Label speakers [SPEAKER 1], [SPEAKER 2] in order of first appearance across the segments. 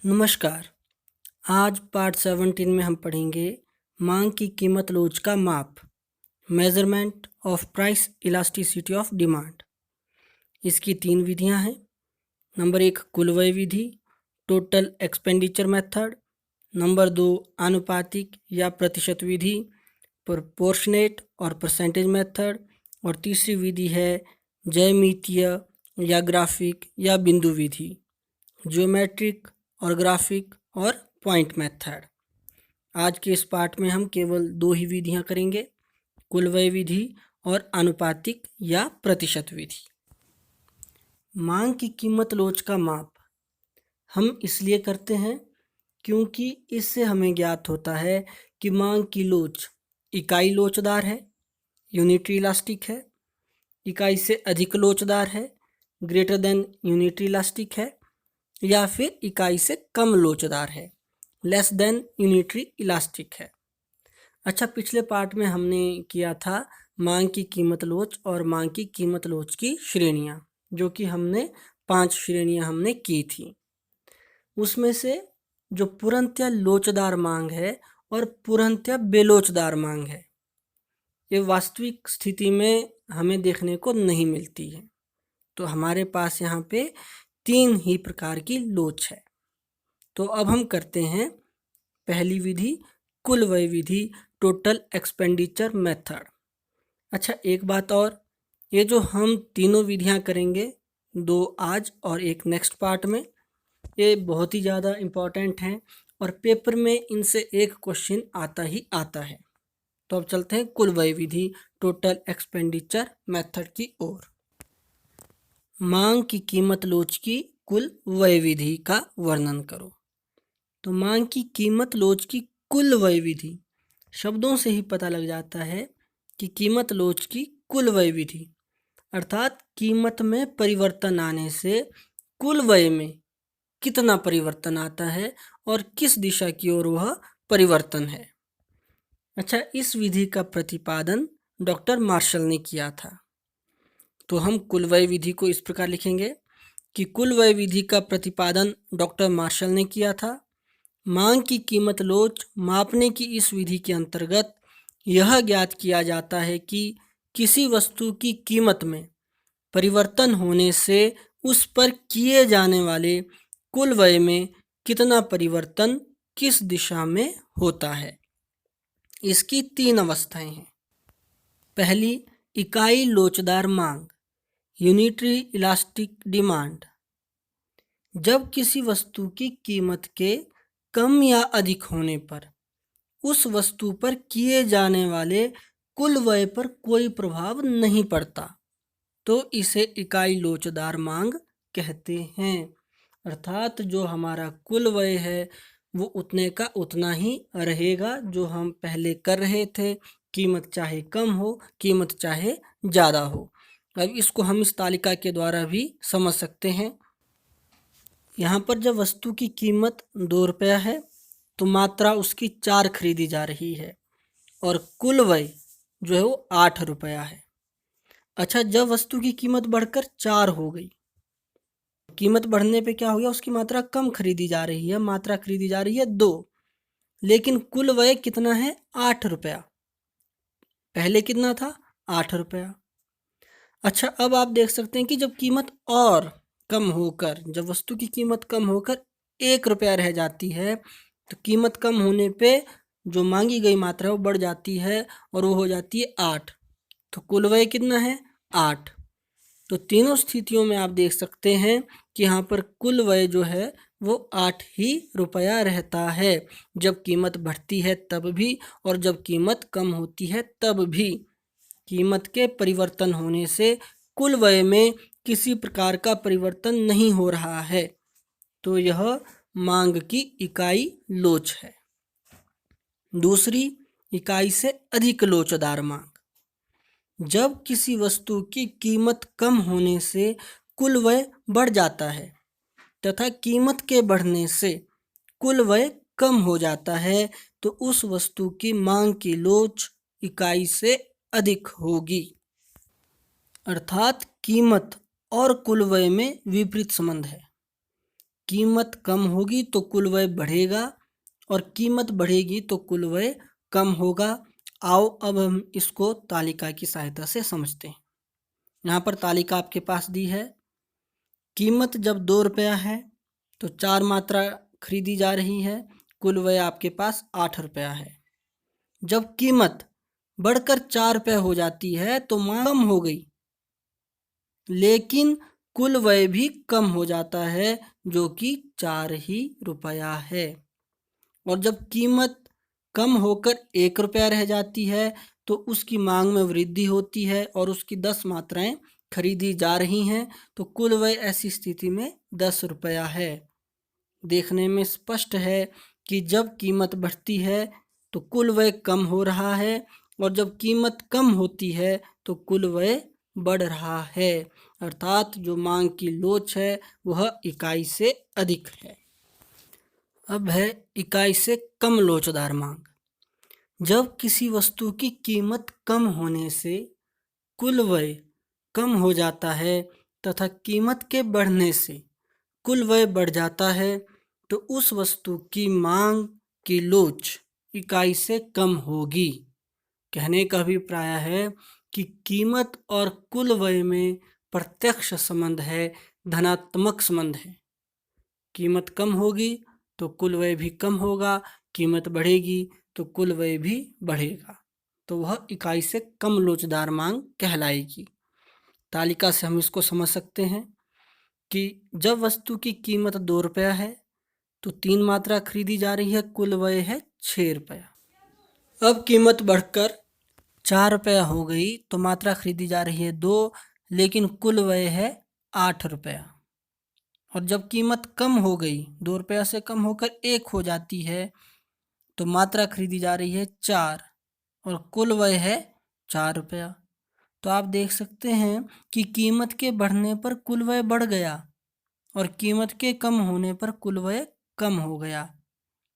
[SPEAKER 1] नमस्कार। आज पार्ट 17 में हम पढ़ेंगे मांग की कीमत लोच का माप, measurement of price elasticity of demand. इसकी 3 विधियां हैं। नंबर 1 कुल व्यय विधि, टोटल एक्सपेंडिचर मेथड। नंबर 2 आनुपातिक या प्रतिशत विधि, प्रोपोर्शनेट और परसेंटेज मेथड। और तीसरी विधि है ज्यामितीय या ग्राफिक या बिंदु विधि, ज्योमेट्रिक और ग्राफिक और पॉइंट मेथड। आज के इस पार्ट में हम केवल 2 ही विधियां करेंगे, कुल व्यय विधि और आनुपातिक या प्रतिशत विधि। मांग की कीमत लोच का माप हम इसलिए करते हैं क्योंकि इससे हमें ज्ञात होता है कि मांग की लोच इकाई लोचदार है, यूनिटरी इलास्टिक है, इकाई से अधिक लोचदार है, ग्रेटर देन यूनिटरी इलास्टिक है, या फिर इकाई से कम लोचदार है, लेस देन यूनिटरी इलास्टिक है। अच्छा, पिछले पार्ट में हमने किया था मांग की कीमत लोच और मांग की कीमत लोच की श्रेणियां, जो कि हमने 5 श्रेणियां हमने की थी। उसमें से जो पूर्णतः लोचदार मांग है और पूर्णतः बेलोचदार मांग है, ये वास्तविक स्थिति में हमें देखने को नहीं मिलती है। तो हमारे पास यहाँ पे 3 ही प्रकार की लोच है। तो अब हम करते हैं पहली विधि, कुल व्यय विधि, टोटल एक्सपेंडिचर मेथड। अच्छा, एक बात और, ये जो हम तीनों विधियां करेंगे, 2 आज और एक नेक्स्ट पार्ट में, ये बहुत ही ज़्यादा इम्पॉर्टेंट हैं और पेपर में इनसे एक क्वेश्चन आता ही आता है। तो अब चलते हैं कुल व्यय विधि, टोटल एक्सपेंडिचर मेथड की ओर। मांग की कीमत लोच की कुल व्यय विधि का वर्णन करो। तो मांग की कीमत लोच की कुल व्यय विधि, शब्दों से ही पता लग जाता है कि कीमत लोच की कुल व्यय विधि अर्थात कीमत में परिवर्तन आने से कुल व्यय में कितना परिवर्तन आता है और किस दिशा की ओर वह परिवर्तन है। अच्छा, इस विधि का प्रतिपादन डॉक्टर मार्शल ने किया था। तो हम कुल व्यय विधि को इस प्रकार लिखेंगे कि कुल व्यय विधि का प्रतिपादन डॉक्टर मार्शल ने किया था। मांग की कीमत लोच मापने की इस विधि के अंतर्गत यह ज्ञात किया जाता है कि किसी वस्तु की कीमत में परिवर्तन होने से उस पर किए जाने वाले कुल व्यय में कितना परिवर्तन किस दिशा में होता है। इसकी 3 अवस्थाएं हैं। पहली, इकाई लोचदार मांग, यूनिटरी इलास्टिक डिमांड। जब किसी वस्तु की कीमत के कम या अधिक होने पर उस वस्तु पर किए जाने वाले कुल व्यय पर कोई प्रभाव नहीं पड़ता, तो इसे इकाई लोचदार मांग कहते हैं। अर्थात जो हमारा कुल व्यय है वो उतने का उतना ही रहेगा जो हम पहले कर रहे थे, कीमत चाहे कम हो, कीमत चाहे ज़्यादा हो। अब इसको हम इस तालिका के द्वारा भी समझ सकते हैं। यहाँ पर जब वस्तु की कीमत 2 रुपया है तो मात्रा उसकी 4 खरीदी जा रही है और कुल व्यय जो है वो 8 रुपया है। अच्छा, जब वस्तु की कीमत बढ़कर 4 हो गई, कीमत बढ़ने पे क्या हो गया, उसकी मात्रा कम खरीदी जा रही है, मात्रा खरीदी जा रही है 2, लेकिन कुल व्यय कितना है, 8 रुपया। पहले कितना था, 8 रुपया। अच्छा, अब आप देख सकते हैं कि जब कीमत और कम होकर, जब वस्तु की कीमत कम होकर 1 रुपया रह जाती है, तो कीमत कम होने पे जो मांगी गई मात्रा है वो बढ़ जाती है और वो हो जाती है 8। तो कुल व्यय कितना है, 8। तो तीनों स्थितियों में आप देख सकते हैं कि यहाँ पर कुल व्यय जो है वो 8 ही रुपया रहता है, जब कीमत बढ़ती है तब भी और जब कीमत कम होती है तब भी। कीमत के परिवर्तन होने से कुल व्यय में किसी प्रकार का परिवर्तन नहीं हो रहा है, तो यह मांग की इकाई लोच है। दूसरी, इकाई से अधिक लोचदार मांग। जब किसी वस्तु की कीमत कम होने से कुल व्यय बढ़ जाता है तथा कीमत के बढ़ने से कुल व्यय कम हो जाता है, तो उस वस्तु की मांग की लोच इकाई से अधिक होगी। अर्थात कीमत और कुल व्यय में विपरीत संबंध है। कीमत कम होगी तो कुल व्यय बढ़ेगा और कीमत बढ़ेगी तो कुल व्यय कम होगा। आओ अब हम इसको तालिका की सहायता से समझते हैं। यहाँ पर तालिका आपके पास दी है। कीमत जब 2 रुपया है तो 4 मात्रा खरीदी जा रही है, कुल व्यय आपके पास 8 रुपया है। जब कीमत बढ़कर 4 रुपये हो जाती है तो मांग कम हो गई, लेकिन कुल व्यय भी कम हो जाता है जो कि 4 ही रुपया है। और जब कीमत कम होकर 1 रुपया रह जाती है तो उसकी मांग में वृद्धि होती है और उसकी 10 मात्राएं खरीदी जा रही हैं, तो कुल व्यय ऐसी स्थिति में 10 रुपया है। देखने में स्पष्ट है कि जब कीमत बढ़ती है तो कुल व्यय कम हो रहा है और जब कीमत कम होती है तो कुल व्यय बढ़ रहा है, अर्थात जो मांग की लोच है वह इकाई से अधिक है। अब है इकाई से कम लोचदार मांग। जब किसी वस्तु की कीमत कम होने से कुल व्यय कम हो जाता है तथा कीमत के बढ़ने से कुल व्यय बढ़ जाता है तो उस वस्तु की मांग की लोच इकाई से कम होगी। कहने का अभिप्राय है कि कीमत और कुल व्यय में प्रत्यक्ष संबंध है, धनात्मक संबंध है। कीमत कम होगी तो कुल व्यय भी कम होगा, कीमत बढ़ेगी तो कुल व्यय भी बढ़ेगा, तो वह इकाई से कम लोचदार मांग कहलाएगी। तालिका से हम इसको समझ सकते हैं कि जब वस्तु की कीमत 2 रुपया है तो 3 मात्रा खरीदी जा रही है, कुल व्यय है 6 रुपया। अब कीमत बढ़कर 4 रुपया हो गई तो मात्रा खरीदी जा रही है 2, लेकिन कुल व्यय है 8 रुपया। और जब कीमत कम हो गई, 2 रुपया से कम होकर 1 हो जाती है तो मात्रा खरीदी जा रही है 4 और कुल व्यय है 4 रुपया। तो आप देख सकते हैं कि कीमत के बढ़ने पर कुल व्यय बढ़ गया और कीमत के कम होने पर कुल व्यय कम हो गया।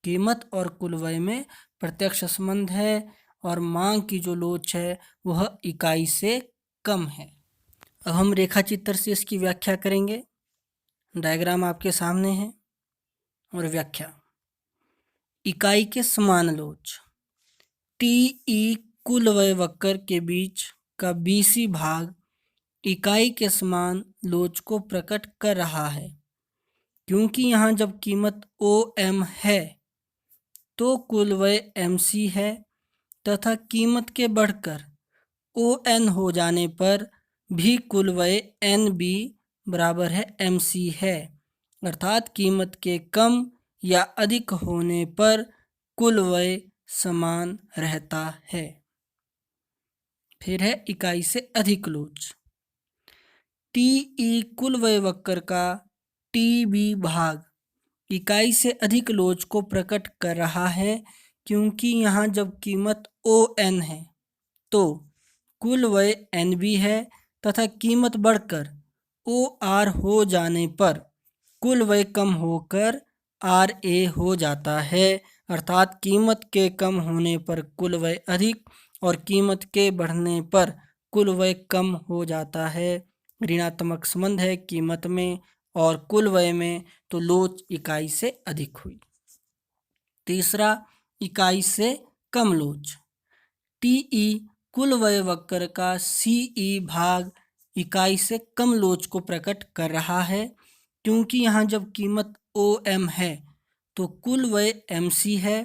[SPEAKER 1] कीमत और कुल व्यय में प्रत्यक्ष संबंध है और मांग की जो लोच है वह इकाई से कम है। अब हम रेखा चित्र से इसकी व्याख्या करेंगे। डायग्राम आपके सामने है और व्याख्या। इकाई के समान लोच टी कुल व्यय वक्र के बीच का बीसी भाग इकाई के समान लोच को प्रकट कर रहा है, क्योंकि यहाँ जब कीमत OM है तो कुल व्यय MC है तथा कीमत के बढ़कर ON हो जाने पर भी कुल व्यय NB बराबर है MC है, अर्थात कीमत के कम या अधिक होने पर कुल व्यय समान रहता है। फिर है इकाई से अधिक लोच। TE कुल व्यय वक्र का TB भाग इकाई से अधिक लोच को प्रकट कर रहा है, क्योंकि यहाँ जब कीमत ON है तो कुल व्यय NB है तथा कीमत बढ़कर OR हो जाने पर कुल व्यय कम होकर RA हो जाता है, अर्थात कीमत के कम होने पर कुल व्यय अधिक और कीमत के बढ़ने पर कुल व्यय कम हो जाता है। ऋणात्मक संबंध है कीमत में और कुल व्यय में, तो लोच इकाई से अधिक हुई। तीसरा, इकाई से कम लोच। TE कुल व्यय वक्र का CE भाग इकाई से कम लोच को प्रकट कर रहा है, क्योंकि यहाँ जब कीमत OM है तो कुल व्यय MC है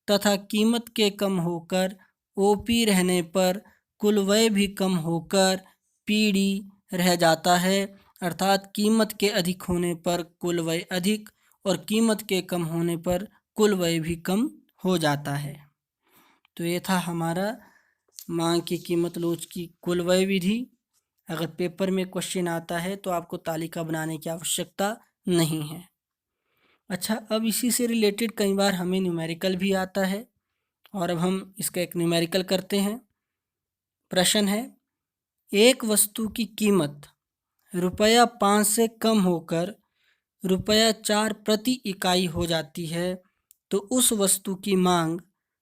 [SPEAKER 1] तथा कीमत के कम होकर OP रहने पर कुल व्यय भी कम होकर PD रह जाता है, अर्थात कीमत के अधिक होने पर कुल व्यय अधिक और कीमत के कम होने पर कुल व्यय भी कम हो जाता है। तो ये था हमारा मांग की कीमत लोच की कुल व्यय विधि। अगर पेपर में क्वेश्चन आता है तो आपको तालिका बनाने की आवश्यकता नहीं है। अच्छा, अब इसी से रिलेटेड कई बार हमें न्यूमेरिकल भी आता है और अब हम इसका एक न्यूमेरिकल करते हैं। प्रश्न है, एक वस्तु की कीमत ₹5 से कम होकर ₹4 प्रति इकाई हो जाती है तो उस वस्तु की मांग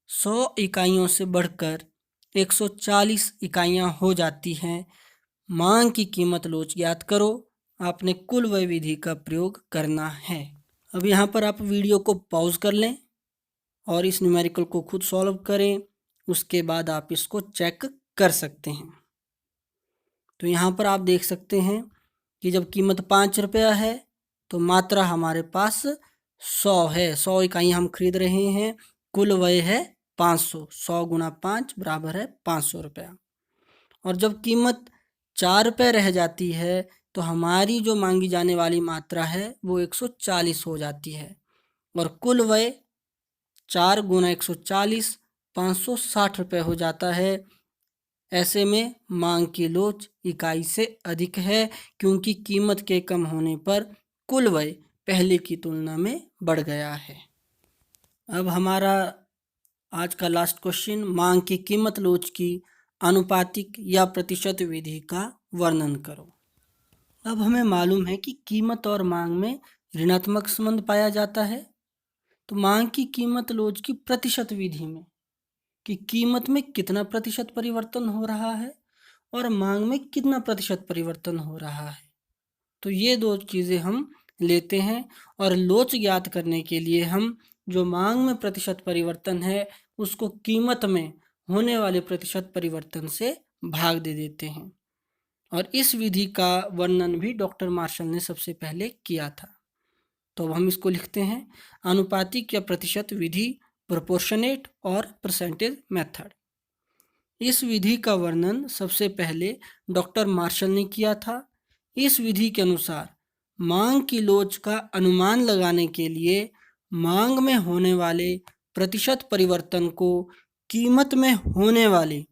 [SPEAKER 1] 100 इकाइयों से बढ़कर 140 इकाइयाँ हो जाती हैं। मांग की कीमत लोच ज्ञात करो। आपने कुल व्यय विधि का प्रयोग करना है। अब यहाँ पर आप वीडियो को पॉज कर लें और इस न्यूमेरिकल को खुद सॉल्व करें, उसके बाद आप इसको चेक कर सकते हैं। तो यहाँ पर आप देख सकते हैं कि जब कीमत 5 रुपया है तो मात्रा हमारे पास 100 है, 100 इकाई हम खरीद रहे हैं, कुल व्यय है 500, 100 गुना 5 बराबर है 500 रुपया। और जब कीमत 4 रुपये रह जाती है तो हमारी जो मांगी जाने वाली मात्रा है वो 140 हो जाती है और कुल व्यय 4 गुना 140 560 रुपये हो जाता है। ऐसे में मांग की लोच इकाई से अधिक है क्योंकि कीमत के कम होने पर कुल व्यय पहले की तुलना में बढ़ गया है। अब हमारा आज का लास्ट क्वेश्चन, मांग की कीमत लोच की आनुपातिक या प्रतिशत विधि का वर्णन करो। अब हमें मालूम है कि कीमत और मांग में ऋणात्मक संबंध पाया जाता है। तो मांग की कीमत लोच की प्रतिशत विधि में कि कीमत में कितना प्रतिशत परिवर्तन हो रहा है और मांग में कितना प्रतिशत परिवर्तन हो रहा है, तो ये दो चीज़ें हम लेते हैं और लोच ज्ञात करने के लिए हम जो मांग में प्रतिशत परिवर्तन है उसको कीमत में होने वाले प्रतिशत परिवर्तन से भाग दे देते हैं। और इस विधि का वर्णन भी डॉक्टर मार्शल ने सबसे पहले किया था। तो अब हम इसको लिखते हैं, आनुपातिक या प्रतिशत विधि, प्रोपोर्शनेट और परसेंटेज मेथड। इस विधि का वर्णन सबसे पहले डॉक्टर मार्शल ने किया था। इस विधि के अनुसार मांग की लोच का अनुमान लगाने के लिए मांग में होने वाले प्रतिशत परिवर्तन को कीमत में होने वाले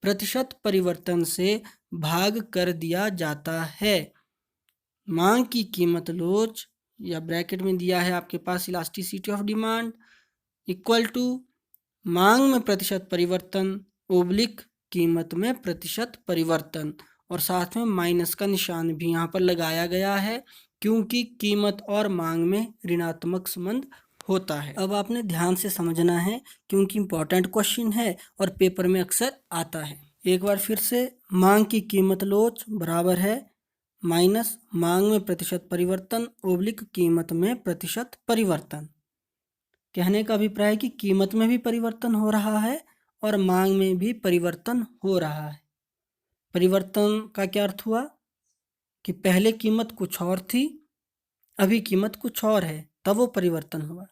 [SPEAKER 1] प्रतिशत परिवर्तन से भाग कर दिया जाता है। मांग की कीमत लोच या ब्रैकेट में दिया है आपके पास elasticity of demand equal to मांग में प्रतिशत परिवर्तन ओब्लिक कीमत में प्रतिशत परिवर्तन, और साथ में माइनस का निशान भी यहाँ पर लगाया गया है क्योंकि कीमत और मांग में ऋणात्मक संबंध होता है। अब आपने ध्यान से समझना है क्योंकि इम्पोर्टेंट क्वेश्चन है और पेपर में अक्सर आता है। एक बार फिर से, मांग की कीमत लोच बराबर है माइनस मांग में प्रतिशत परिवर्तन ओब्लिक कीमत में प्रतिशत परिवर्तन। कहने का अभिप्राय है कि कीमत में भी परिवर्तन हो रहा है और मांग में भी परिवर्तन हो रहा है। परिवर्तन का क्या अर्थ हुआ कि पहले कीमत कुछ और थी, अभी कीमत कुछ और है, तब वो परिवर्तन हुआ।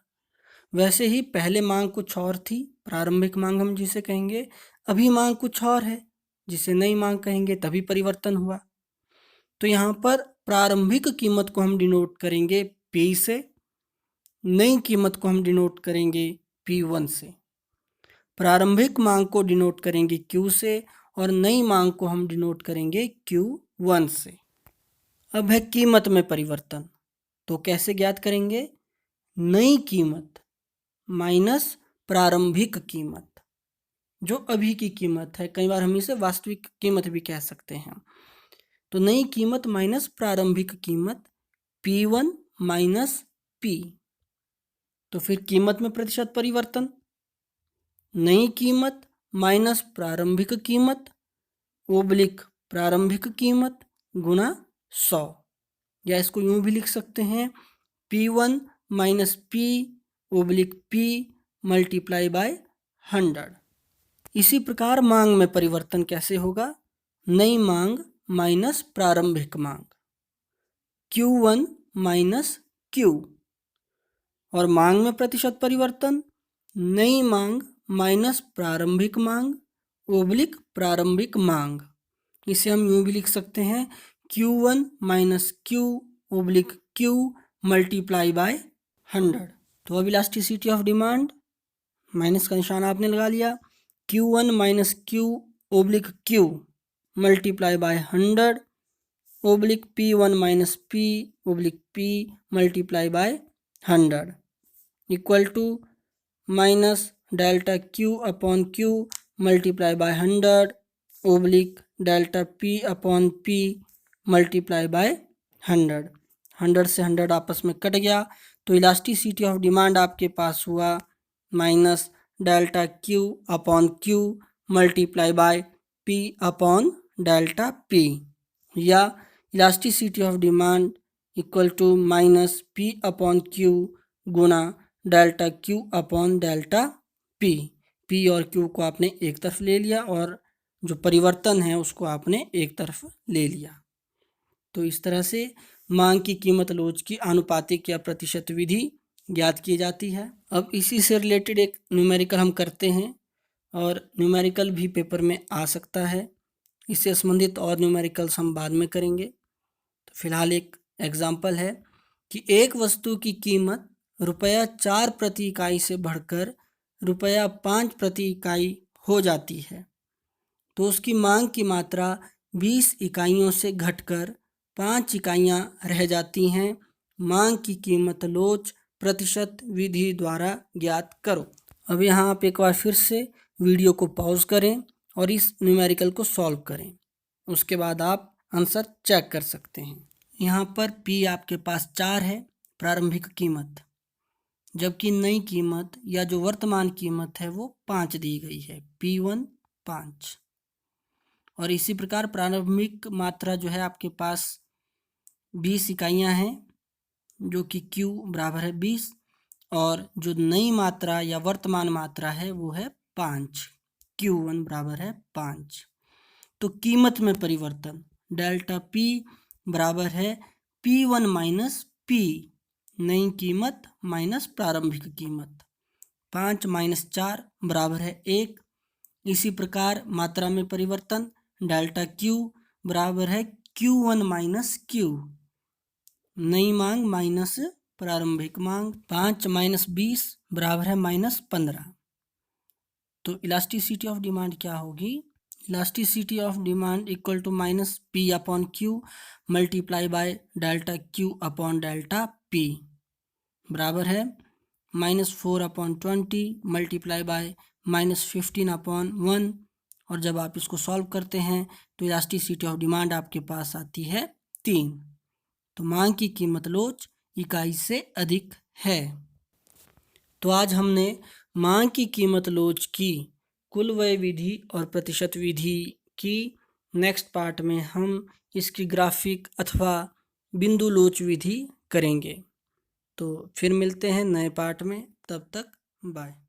[SPEAKER 1] वैसे ही पहले मांग कुछ और थी, प्रारंभिक मांग हम जिसे कहेंगे, अभी मांग कुछ और है जिसे नई मांग कहेंगे, तभी परिवर्तन हुआ। तो यहाँ पर प्रारंभिक कीमत को हम डिनोट करेंगे P से, नई कीमत को हम डिनोट करेंगे P1 से। प्रारंभिक मांग को डिनोट करेंगे Q से और नई मांग को हम डिनोट करेंगे Q1 से। अब है कीमत में परिवर्तन, तो कैसे ज्ञात करेंगे? नई कीमत माइनस प्रारंभिक कीमत, जो अभी की कीमत है, कई बार हम इसे वास्तविक कीमत भी कह सकते हैं। तो नई कीमत माइनस प्रारंभिक कीमत P1 माइनस P। तो फिर कीमत में प्रतिशत परिवर्तन, नई कीमत माइनस प्रारंभिक कीमत ओब्लिक प्रारंभिक कीमत गुणा 100, या इसको यूं भी लिख सकते हैं P1 minus P oblique P multiply by 100। इसी प्रकार मांग में परिवर्तन कैसे होगा? नई मांग माइनस प्रारंभिक मांग Q1 माइनस Q, और मांग में प्रतिशत परिवर्तन नई मांग माइनस प्रारंभिक मांग ओब्लिक प्रारंभिक मांग। इसे हम यूं भी लिख सकते हैं Q1 minus Q oblique Q multiply by 100। तो अब इलास्टिसिटी ऑफ डिमांड, माइनस का निशान आपने लगा लिया, Q1 minus Q oblique Q multiply by 100 oblique P1 minus P oblique P multiply by 100 equal to minus delta Q upon Q multiply by 100 oblique delta P upon P multiply by 100। 100 से 100 आपस में cut गया, तो elasticity of demand आपके पास हुआ minus delta Q upon Q multiply by P upon delta P, या elasticity of demand equal to minus P upon Q गुना delta Q upon delta P. P और क्यू को आपने एक तरफ ले लिया और जो परिवर्तन है उसको आपने एक तरफ ले लिया। तो इस तरह से मांग की कीमत लोच की आनुपातिक या प्रतिशत विधि ज्ञात की जाती है। अब इसी से रिलेटेड एक न्यूमेरिकल हम करते हैं और न्यूमेरिकल भी पेपर में आ सकता है। इससे संबंधित और न्यूमेरिकल्स हम बाद में करेंगे। तो फिलहाल एक एग्जाम्पल है कि एक वस्तु की कीमत ₹4 प्रति इकाई से बढ़कर ₹5 प्रति इकाई हो जाती है तो उसकी मांग की मात्रा 20 इकाइयों से घटकर 5 इकाइयाँ रह जाती हैं। मांग की कीमत लोच प्रतिशत विधि द्वारा ज्ञात करो। अब यहाँ आप एक बार फिर से वीडियो को पॉज करें और इस न्यूमेरिकल को सॉल्व करें। उसके बाद आप आंसर चेक कर सकते हैं। यहाँ पर P आपके पास 4 है प्रारंभिक कीमत, जबकि नई कीमत या जो वर्तमान कीमत है वो 5 दी गई है, P1 5। और इसी प्रकार प्रारंभिक मात्रा जो है आपके पास 20 इकाइयाँ हैं जो कि Q बराबर है 20 और जो नई मात्रा या वर्तमान मात्रा है वो है 5, Q1 बराबर है 5। तो कीमत में परिवर्तन डेल्टा P बराबर है P1 माइनस P, नई कीमत माइनस प्रारंभिक कीमत। 5 माइनस 4 बराबर है 1। इसी प्रकार मात्रा में परिवर्तन डेल्टा Q बराबर है Q1 माइनस Q, नई मांग माइनस प्रारंभिक मांग। 5 माइनस 20 बराबर है माइनस 15। तो इलास्टिसिटी ऑफ डिमांड क्या होगी? Elasticity of demand equal to minus P upon Q multiply by delta Q upon delta P बराबर है -4 अपॉन 20 मल्टीप्लाई बाय -15 अपॉन 1। और जब आप इसको सॉल्व करते हैं तो इलास्टिसिटी ऑफ डिमांड आपके पास आती है 3। तो मांग की कीमत लोच इकाई से अधिक है। तो आज हमने मांग की कीमत लोच की कुल व्यय विधि और प्रतिशत विधि की। नेक्स्ट पार्ट में हम इसकी ग्राफिक अथवा बिंदु लोच विधि करेंगे। तो फिर मिलते हैं नए पार्ट में, तब तक बाय।